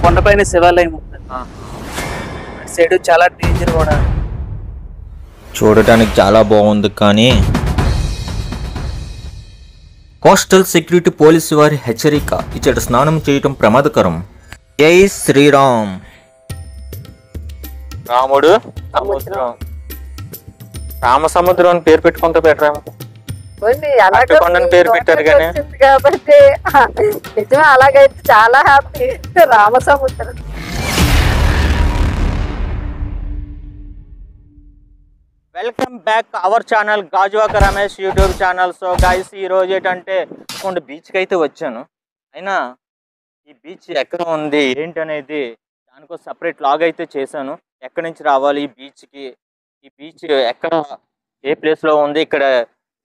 కొండపైన శివాలయం ఉంటుంది. అటు సైడ్ చాలా డేంజర్ కూడా. చూడటానికి చాలా బాగుంది, కానీ కోస్టల్ సెక్యూరిటీ పోలీసు వారి హెచ్చరిక, ఇచ్చట స్నానం చేయటం ప్రమాదకరం. జై శ్రీరామ్. రాముడు సముద్రం, రామసముద్రం అని పేరు పెట్టుకుంటే బెటరా? కొండని పేరు పెట్టారు కానీ కాబట్టి నిజమే. అలాగైతే చాలా happy. Ramasamudram. Welcome back our channel Gajuwaka Ramesh YouTube channel. So guys, ఈ రోజు ఏంటంటే కొండ బీచ్కి అయితే వచ్చాను. అయినా ఈ బీచ్ ఎక్కడ ఉంది ఏంటి అనేది దానికో సపరేట్ లాగ్ అయితే చేశాను. ఎక్కడి నుంచి రావాలి ఈ బీచ్కి, ఈ బీచ్ ఎక్కడ, ఏ ప్లేస్లో ఉంది, ఇక్కడ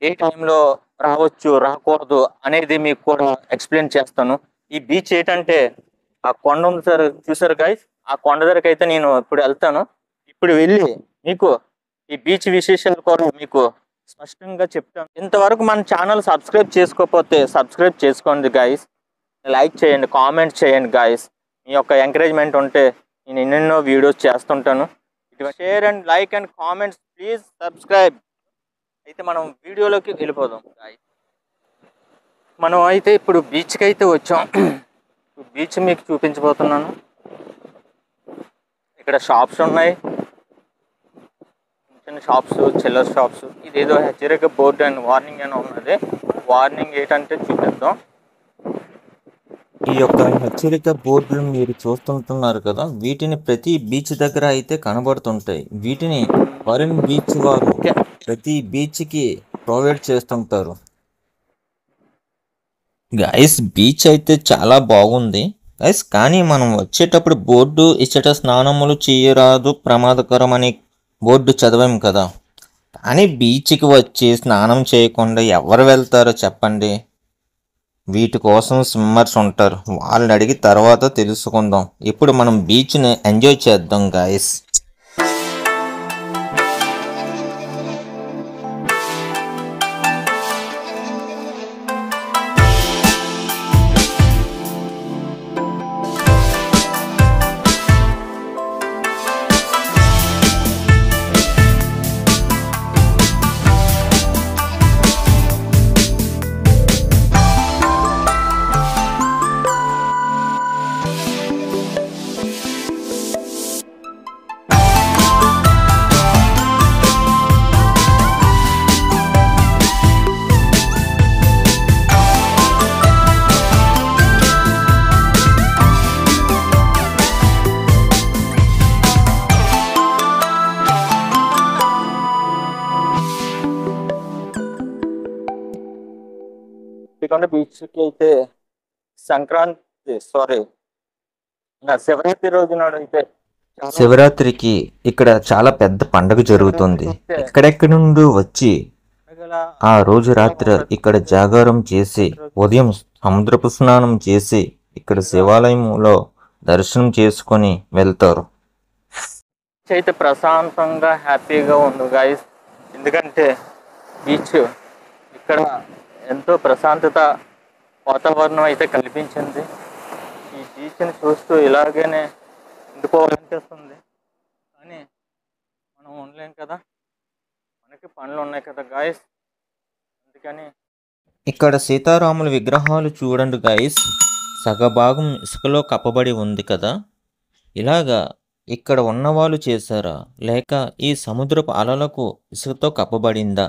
ఏ టైంలో రావచ్చు రాకూడదు అనేది మీకు కూడా ఎక్స్ప్లెయిన్ చేస్తాను. ఈ బీచ్ ఏంటంటే ఆ కొండ ఉంది సార్, చూసారు గైస్, ఆ కొండ దగ్గరికి అయితే నేను ఇప్పుడు వెళ్తాను. ఇప్పుడు వెళ్ళి మీకు ఈ బీచ్ విశేషాలు కూడా మీకు స్పష్టంగా చెప్తాను. ఇంతవరకు మన ఛానల్ సబ్స్క్రైబ్ చేసుకోకపోతే సబ్స్క్రైబ్ చేసుకోండి గైస్, లైక్ చేయండి, కామెంట్ చేయండి గైస్. మీ యొక్క ఎంకరేజ్మెంట్ ఉంటే నేను ఎన్నెన్నో వీడియోస్ చేస్తుంటాను. ఇటు share and like and comments, please subscribe. అయితే మనం వీడియోలోకి వెళ్ళిపోదాం గైస్. మనం అయితే ఇప్పుడు బీచ్కి అయితే వచ్చాం. బీచ్ మీకు చూపించబోతున్నాను. ఇక్కడ షాప్స్ ఉన్నాయి, చిన్న షాప్స్, చిల్లర్ షాప్స్. ఇదేదో హెచ్చరిక బోర్డు అండ్ వార్నింగ్ అని ఉన్నది. వార్నింగ్ ఏంటంటే చూపిద్దాం. ఈ యొక్క హెచ్చరిక బోర్డులు మీరు చూస్తుంటున్నారు కదా, వీటిని ప్రతి బీచ్ దగ్గర అయితే కనబడుతుంటాయి. వీటిని ఫారిన్ బీచ్ వారు ప్రతి బీచ్కి ప్రొవైడ్ చేస్తుంటారు. గైస్, బీచ్ అయితే చాలా బాగుంది గైస్, కానీ మనం వచ్చేటప్పుడు బోర్డు ఇచ్చట స్నానములు చేయరాదు ప్రమాదకరం అని బోర్డు చదివాం కదా. కానీ బీచ్కి వచ్చి స్నానం చేయకుండా ఎవరు వెళ్తారో చెప్పండి? వీటి కోసం స్విమ్మర్స్ ఉంటారు, వాళ్ళని అడిగి తర్వాత తెలుసుకుందాం. ఇప్పుడు మనం బీచ్ని ఎంజాయ్ చేద్దాం గైస్. బీచ్కి అయితే శివరాత్రి రోజు నాడు అయితే, శివరాత్రికి ఇక్కడ చాలా పెద్ద పండుగ జరుగుతుంది. ఎక్కడెక్కడి నుండి వచ్చి ఆ రోజు రాత్రి ఇక్కడ జాగారం చేసి ఉదయం సముద్రపు స్నానం చేసి ఇక్కడ శివాలయంలో దర్శనం చేసుకొని వెళ్తారు. అయితే ప్రశాంతంగా హ్యాపీగా ఉంది గైస్, ఎందుకంటే బీచ్ ఇక్కడ ఎంతో ప్రశాంతత వాతావరణం అయితే కల్పించింది. ఈ బీచ్ని చూస్తూ ఇలాగనే ఉండిపోవాలనిపిస్తుంది, కానీ మనం ఉండలేం కదా, మనకి పనులు ఉన్నాయి కదా గాయస్. అందుకని ఇక్కడ సీతారాముల విగ్రహాలు చూడండి గాయస్, సగభాగం ఇసుకలో కప్పబడి ఉంది కదా. ఇలాగా ఇక్కడ ఉన్నవాళ్ళు చేశారా, లేక ఈ సముద్రపు అలలకు ఇసుకతో కప్పబడిందా?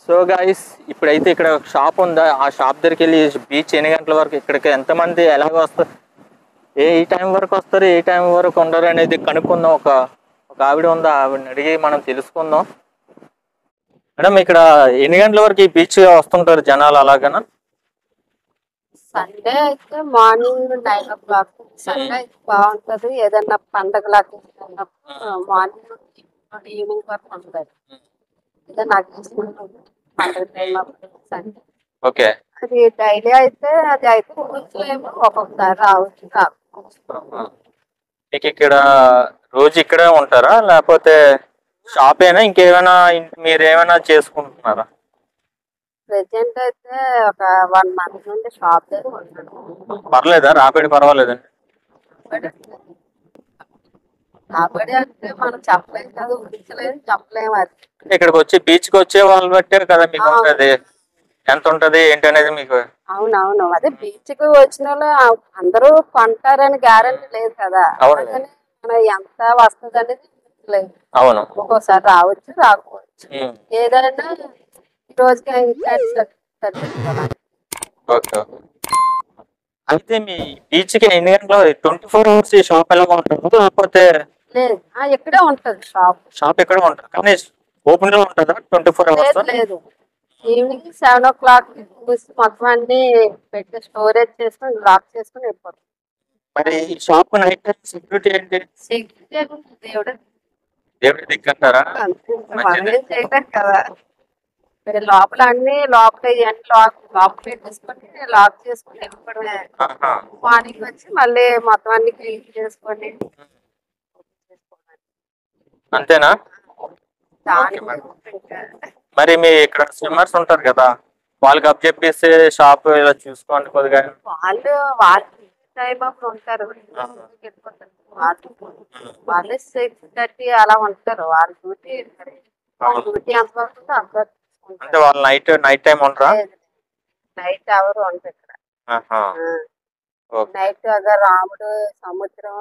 సో గాయస్, ఇప్పుడైతే ఇక్కడ ఒక షాప్ ఉందా, ఆ షాప్ దగ్గరికి వెళ్ళి బీచ్ ఎన్ని గంటల వరకు, ఇక్కడికి ఎంతమంది ఎలాగ వస్తారు, ఏ టైం వరకు వస్తారు, ఏ టైం వరకు ఉండరు అనేది కనుక్కుందాం. ఒక ఆవిడ ఉందా, ఆవిడని అడిగి మనం తెలుసుకుందాం. మేడం, ఇక్కడ ఎన్ని గంటల వరకు ఈ బీచ్ వస్తుంటారు జనాలు అలాగనా? సండే అయితే మార్నింగ్ 9 o'clock. సండే బాగుంటది. ఏదన్నా పండగలాగా మార్నింగ్ ఈవినింగ్ వరకు ఉంటుంది. ఏదన్నా ఓకే, అది డైలీ అయితే అది అయితే ఒక్కొక్కసారి రావచ్చు. మీకు ఇక్కడ రోజు ఇక్కడే ఉంటారా, లేకపోతే షాపేనా, ఇంకేమైనా మీరేమైనా చేసుకుంటున్నారా? ప్రెసెంట్ అయితే ఒక 1 month నుండి షాప్ దగ్గర ఉన్నాను. పర్లేదా? రాబడి పర్వాలేదండి. కాబట్టి అంటే మనం చెప్పలేం కదా, ఊహించలేదు చెప్పలేము అది. ఇక్కడికి వచ్చి బీచ్కి వచ్చే వాళ్ళు బట్టే కదా మీకు ఆ, ఉంటది, ఎంత ఉంటది ఏంటి అనేది మీకు. అవునవును, అదే బీచ్ కి వచ్చిన వాళ్ళు అందరూ కొంటారని గ్యారంటీ లేదు కదా. అవును. అలాగని మనం ఎంత వస్తుంది అనేది లేదు. అవును. ఒక్కోసారి రావచ్చు రాకపోవచ్చు. ఉమ్. ఏదైనా ఈ రోజుకి తగ్గించుకోవాలి. ఓకే. అయితే మీ బీచ్ కి ఎన్ని గంటలు 24 hours ఈ షాప్ ఎలా ఉంటుంది, లేకపోతే లేదు, ఇక్కడే ఉంటది షాప్. షాప్ ఎక్కడ ఉంటుంది కానీ ఓపెన్ లో ఉంటుందా 24 లేదు hours? లేదు, ఈవినింగ్ 7 o'clock మొత్తం అన్ని పెట్టి స్టోరేజ్ చేసుకొని లాక్ చేసుకొని వెళ్ళిపోతాం. మరి ఈ షాప్ నైట్ సెక్యూరిటీ ఏంటి? సెక్యూరిటీ దేవుడు దేవుడి దిక్కంటారా? మనం ఏం చేయలేం కదా. మరి లోపల అన్ని లోపల ఇవన్నీ లోపల పెట్టేసుకొని లాక్ చేసుకొని వెళ్ళిపోవడమే. ఆహా. మార్నింగ్ వచ్చి మళ్ళీ మొత్తం అన్ని క్లీన్ చేసుకొని అంతేనా? దానికి ఓకే మేడం. మరి మీ ఇక్కడ స్విమ్మర్స్ ఉంటారు కదా, వాళ్ళకి అప్ చెప్పేసి షాప్ ఇలా చూసుకోండి కొద్దిగా. వాళ్ళు టైం అప్పుడు ఉంటారు, వెళ్ళిపోతారు. వాళ్ళు 6:30 అలా ఉంటారు. వాళ్ళ డ్యూటీ వాళ్ళ డ్యూటీ ఎంతవరకు ఉంటే అంతవరకు అంటే వాళ్ళు నైట్ టైం ఉంటారా? నైట్ ఎవరు ఉంటారు ఇక్కడ. ఆహా. ఓకే. నైట్ అగా రాముడు సముద్రం,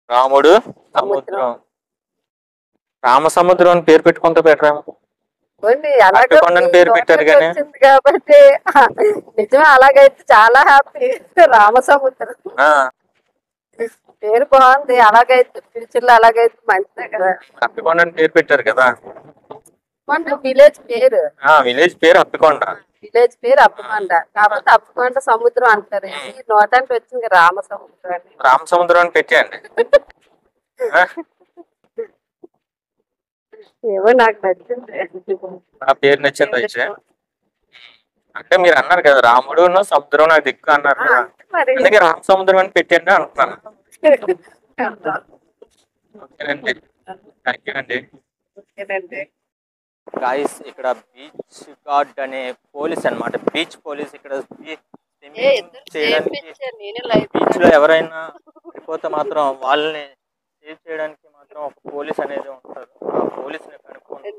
రాముడు సముద్రం, రామ సముద్రం అని పేరు పెట్టుకుంటే పెట్టరాము. అలాగే అరటికొండని పేరు పెట్టారు కానీ. వచ్చింది కాబట్టి నిజమే, అలాగైతే చాలా హ్యాపీ. రామసముద్రం పేరు బాగుంది. అలాగైతే ఫ్యూచర్ లో అలాగైతే మంచిదే కదా. అరటికొండని పేరు పెట్టారు కదా. విలేజ్ పేరు, విలేజ్ పేరు అప్పికొండ. విలేజ్ పేరు అప్పకొండ, కాకపోతే అప్పకొండ సముద్రం అంటారు. ఈ నోటానికి వచ్చింది రామసముద్రం అని. రామ సముద్రం అని పెట్టేయండి. ఏమో నాకు నచ్చింది, ఆ పేరు నచ్చింది అయితే. అంటే మీరు అన్నారు కదా రాముడు సముద్రం నాకు దిక్కు అన్నారు కదా, మరి అందుకే రామ సముద్రం అని పెట్టండి అంటున్నాను. ఓకేనండి, థ్యాంక్ యూ అండి. ఓకేనండి. గాయస్ ఇక్కడ బీచ్ గార్డ్ అనే పోలీస్ అన్నమాట, బీచ్ పోలీస్ ఇక్కడ చేయడానికి. బీచ్ లో ఎవరైనా పడిపోతే మాత్రం వాళ్ళని సేవ్ చేయడానికి మాత్రం ఒక పోలీస్ అనేది ఉంటారు. ఆ పోలీస్ ని కనుక్కుంటే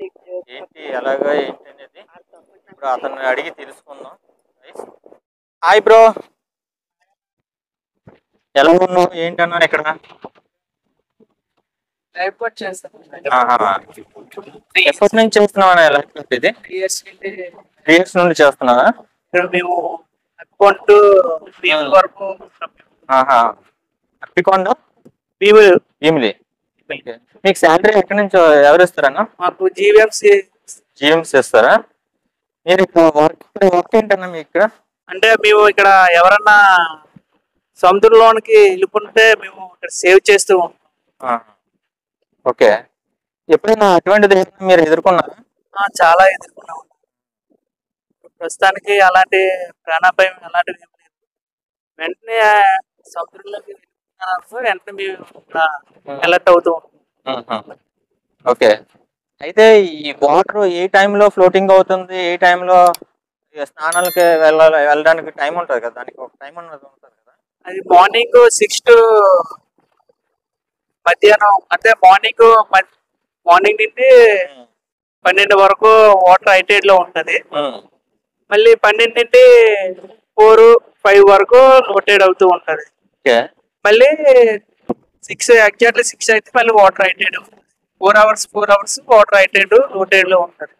ఏంటి ఎలాగా ఏంటి అనేది ఇప్పుడు అతన్ని అడిగి తెలుసుకుందాం. హాయ్ బ్రో, ఎలా ఉన్నావు ఏంటన్నా ఇక్కడ? ఎప్పటి నుంచి చేస్తున్నావా లైఫ్ ఇది? 3 years నుండి చేస్తున్నావా? మేము అకౌంట్ వరకు అప్పికొండ భీములు భీమిలి. మీకు శాలరీ ఎక్కడి నుంచి ఎవరు ఇస్తారన్నా? మాకు జీఎంసీ ఇస్తారా? మీరు వర్క్ ఏంటన్నా మీకు ఇక్కడ? అంటే మేము ఇక్కడ ఎవరన్నా సముద్రంలోనికి వెళ్ళిపోతే మేము ఇక్కడ సేవ్ చేస్తూ ఉంటాం. ఓకే. ఎప్పుడైనా అటువంటిది మీరు ఎదుర్కొన్నారా? చాలా ఎదుర్కొన్నాం. ప్రస్తుతానికి అలాంటి ప్రాణాపాయం అలాంటివి ఏం లేదు. వెంటనే సముద్రంలోకి వెంటనే మేము అలర్ట్ అవుతూ ఉంటాం. ఓకే. అయితే ఈ వాటర్ ఏ టైంలో ఫ్లోటింగ్ అవుతుంది, ఏ టైంలో స్నానాలకి వెళ్ళడానికి టైం ఉంటుంది కదా, దానికి ఒక టైం అన్నది ఉంటుంది కదా? అది మార్నింగ్ 6 to మధ్యాహ్నం, అంటే మార్నింగ్ నుండి 12 వరకు వాటర్ హైటైడ్ లో ఉంటది. మళ్ళీ 12 నుండి 4, 5 వరకు లోటెడ్ అవుతూ ఉంటది. మళ్ళీ 6 ఎగ్జాక్ట్లీ 6 అయితే మళ్ళీ water high tide 4 hours water high tide low tide లో ఉంటది.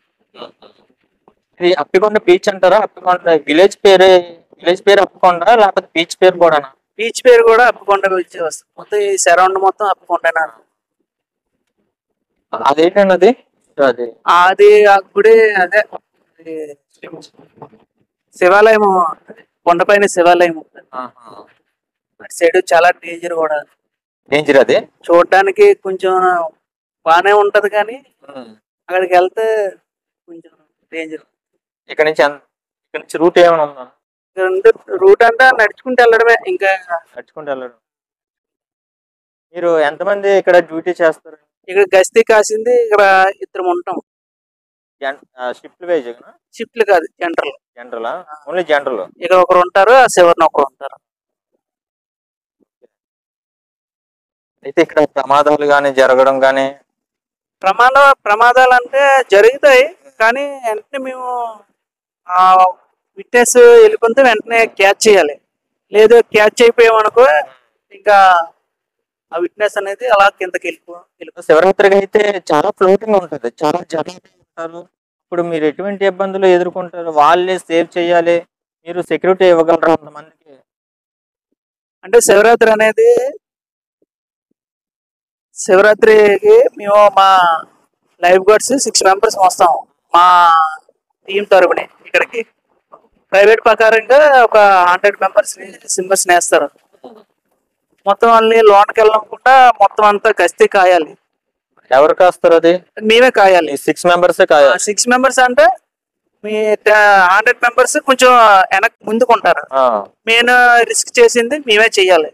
ఇది అప్పికొండ బీచ్ అంటారా? అప్పికొండ విలేజ్ పేరు అప్పికొండ, లేకపోతే బీచ్ పేరు కూడా? బీచ్ పేరు కూడా అప్పకొండ బీచ్ వస్తుంది. మొత్తం ఈ సరౌండ్ మొత్తం అప్పకొండనే. అదేంటండి అది ఆ గుడి, అదే శివాలయం, కొండపైన శివాలయం. అటు సైడ్ చాలా డేంజర్ కూడా. అది చూడడానికి కొంచెం బానే ఉంటది కానీ అక్కడికి వెళ్తే కొంచెం డేంజర్. ఇక్కడ నుంచి రూట్ ఏమైనా ఉందా? రూట్ అంతా నడుచుకుంటూ వెళ్ళడమే, ఇంకా నడుచుకుంటూ వెళ్ళడం. మీరు ఎంతమంది ఇక్కడ డ్యూటీ చేస్తారు? ఇక్కడ గస్తీ కాసింది ఇక్కడ 2 ఉంటాం. షిఫ్ట్ వైజ్ షిఫ్ట్లు కాదు, జనరల్. జనరలా? Only general. ఇక్కడ ఒకరు ఉంటారు, ఆ చివరిన ఒకరు ఉంటారు. అయితే ఇక్కడ ప్రమాదాలు కానీ జరగడం కానీ? ప్రమాదాలు అంటే జరుగుతాయి, కానీ వెంటనే మేము విట్నెస్ వెళ్ళిపోతే వెంటనే క్యాచ్ చేయాలి. లేదు క్యాచ్ అయిపోయామనుకో ఇంకా ఆ విట్నెస్ అనేది అలా కిందకి వెళ్ళిపో. శివరాత్రికి అయితే చాలా ఫ్లోటింగ్ ఉంటుంది, చాలా జనాలు ఉంటారు. ఇప్పుడు మీరు ఎటువంటి ఇబ్బందులు ఎదుర్కొంటారు? వాళ్ళే సేవ్ చేయాలి, మీరు సెక్యూరిటీ ఇవ్వగలరా అంతమందికి? అంటే శివరాత్రికి మేము మా లైఫ్ గార్డ్స్ 6 మెంబర్స్ వస్తాం మా టీం తరపుని. ఇక్కడికి ప్రైవేట్ ప్రకారంగా ఒక 100 మెంబర్స్ వేస్తారు. మొత్తం వాళ్ళని లోన్కి వెళ్ళకుండా మొత్తం అంతా కస్తీ కాయాలి. ఎవరు కాస్తారు? అది మేమే కాయాలి. 6 మెంబర్స్ కాయాలి. 6 మెంబర్స్ అంటే మీ 100 మెంబర్స్ కొంచెం వెనక్కి ముందుకుంటారు. మెయిన్ రిస్క్ చేసింది మేమే చెయ్యాలి.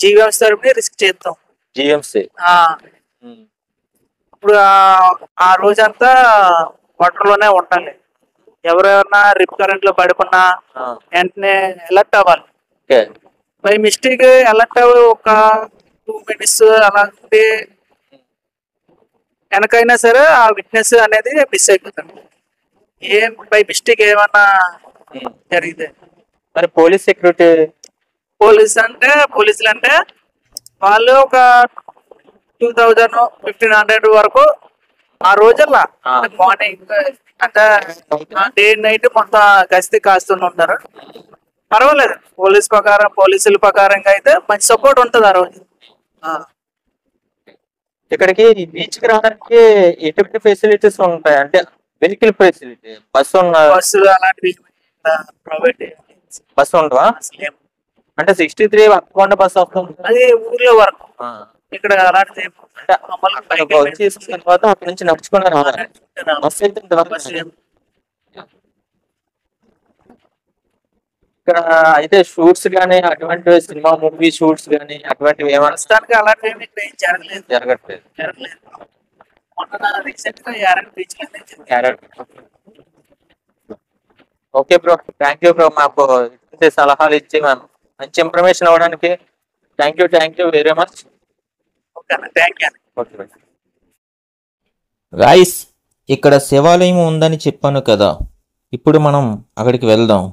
జీవీఎంసీ తరపుని రిస్క్ చేస్తాం. జీవీఎంసీ ఇప్పుడు ఆ రోజంతా వాటర్లోనే ఉండాలి. ఎవరెవరన్నా రిప్ కరెంట్ లో పడుకున్నా వెంటనే అలర్ట్ అవ్వాలి. బై మిస్టేక్ అలర్ట్ అవ్వ ఒక 2 minutes అలా ఉంటే వెనకైనా సరే ఆ విట్నెస్ అనేది మిస్ అయిపోతుంది. బై మిస్టేక్ ఏమన్నా జరిగితే. మరి పోలీస్ సెక్యూరిటీ? పోలీసులు అంటే వాళ్ళు ఒక 2000-1500 వరకు ఆ రోజుల్లో మార్నింగ్ అంటే డే నైట్ మొత్తం గస్తీ కాస్తూనే ఉంటారు. పర్వాలేదు, పోలీసుల ప్రకారంగా అయితే మంచి సపోర్ట్ ఉంటుంది ఆ రోజు. ఇక్కడికి బీచ్ కి రావడానికి ఎటువంటి ఫెసిలిటీస్ ఉంటాయి? అంటే వెహికల్ ఫెసిలిటీ, బస్సులు అలాంటివి ప్రైవేట్ బస్సు ఉండవా? అంటే 63 అక్కకుండా బస్సు వస్తుంది, అది ఊర్లో వరకు. ఇక్కడ అలాంటిది తీసుకున్న తర్వాత అక్కడి నుంచి నడుచుకుని రావాలి. బస్సు అయితే ఇక్కడ అయితే షూట్స్ గానీ అటువంటి సినిమా మూవీ షూట్స్ గానీ అటువంటివి ఏమనడానికి అలాంటివి జరగట్లేదు. Okay bro, thank you bro, మాకు సలహాలు ఇచ్చి మంచి ఇన్ఫర్మేషన్ అవ్వడానికి thank you very much. Guys, ఇక్కడ శివాలయం ఉందని చెప్పాను కదా, ఇప్పుడు మనం అక్కడికి వెళ్దాం.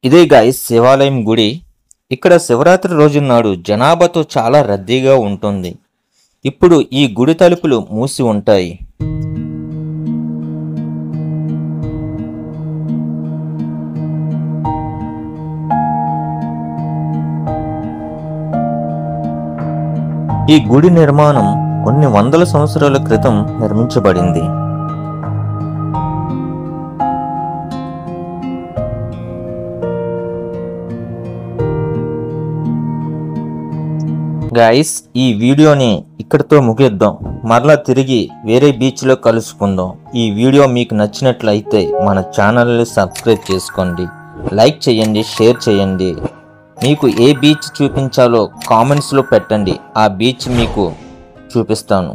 ఇదే గాయ్స్ శివాలయం గుడి. ఇక్కడ శివరాత్రి రోజు నాడు జనాభాతో చాలా రద్దీగా ఉంటుంది. ఇప్పుడు ఈ గుడి తలుపులు మూసి ఉంటాయి. ఈ గుడి నిర్మాణం కొన్ని వందల సంవత్సరాల క్రితం నిర్మించబడింది. గాయ్స్, ఈ వీడియోని ఇక్కడితో ముగిద్దాం. మరలా తిరిగి వేరే బీచ్లో కలుసుకుందాం. ఈ వీడియో మీకు నచ్చినట్లయితే మన ఛానల్ని సబ్స్క్రైబ్ చేసుకోండి, లైక్ చేయండి, షేర్ చేయండి. మీకు ఏ బీచ్ చూపించాలో కామెంట్స్లో పెట్టండి, ఆ బీచ్ మీకు చూపిస్తాను.